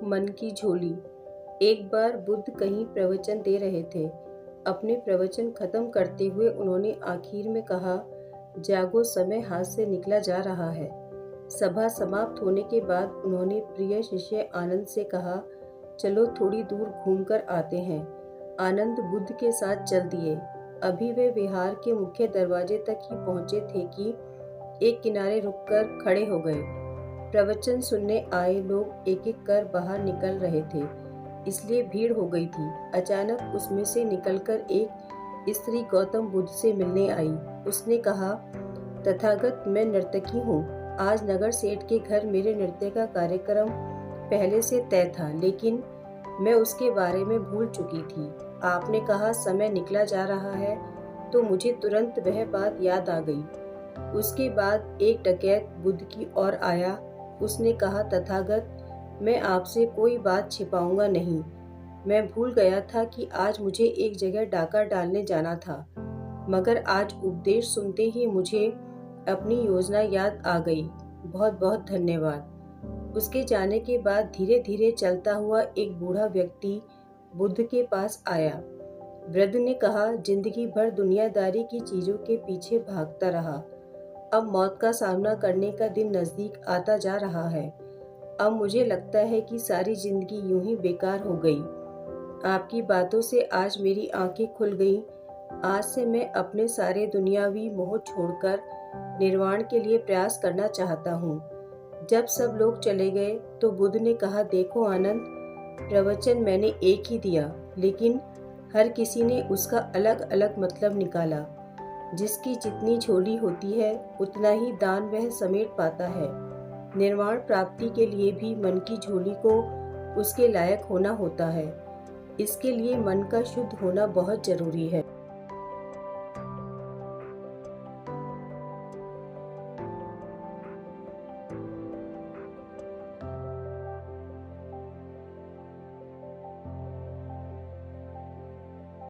मन की झोली। एक बार बुद्ध कहीं प्रवचन दे रहे थे। अपने प्रवचन खत्म करते हुए उन्होंने आखिर में कहा, जागो, समय हाथ से निकला जा रहा है। सभा समाप्त होने के बाद उन्होंने प्रिय शिष्य आनंद से कहा, चलो थोड़ी दूर घूमकर आते हैं। आनंद बुद्ध के साथ चल दिए। अभी वे विहार के मुख्य दरवाजे तक ही पहुंचे थे कि एक किनारे रुककर खड़े हो गए। प्रवचन सुनने आए लोग एक एक कर बाहर निकल रहे थे, इसलिए भीड़ हो गई थी। अचानक उसमें से निकलकर एक स्त्री गौतम बुद्ध से मिलने आई। उसने कहा, तथागत, मैं नर्तकी हूँ। आज नगर सेठ के घर मेरे नृत्य का कार्यक्रम पहले से तय था, लेकिन मैं उसके बारे में भूल चुकी थी। आपने कहा समय निकला जा रहा है, तो मुझे तुरंत वह बात याद आ गई। उसके बाद एक डकैत बुद्ध की ओर आया। उसने कहा, तथागत, मैं आपसे कोई बात छिपाऊंगा नहीं। मैं भूल गया था कि आज मुझे एक जगह डाका डालने जाना था, मगर आज उपदेश सुनते ही मुझे अपनी योजना याद आ गई। बहुत बहुत धन्यवाद। उसके जाने के बाद धीरे धीरे चलता हुआ एक बूढ़ा व्यक्ति बुद्ध के पास आया। वृद्ध ने कहा, जिंदगी भर दुनियादारी की चीजों के पीछे भागता रहा। अब मौत का सामना करने का दिन नजदीक आता जा रहा है। अब मुझे लगता है कि सारी जिंदगी यूं ही बेकार हो गई। आपकी बातों से आज मेरी आंखें खुल गईं। आज से मैं अपने सारे दुनियावी मोह छोड़कर निर्वाण के लिए प्रयास करना चाहता हूँ। जब सब लोग चले गए तो बुद्ध ने कहा, देखो आनंद, प्रवचन मैंने एक ही दिया, लेकिन हर किसी ने उसका अलग अलग मतलब निकाला। जिसकी जितनी झोली होती है, उतना ही दान वह समेट पाता है। निर्वाण प्राप्ति के लिए भी मन की झोली को उसके लायक होना होता है। इसके लिए मन का शुद्ध होना बहुत जरूरी है।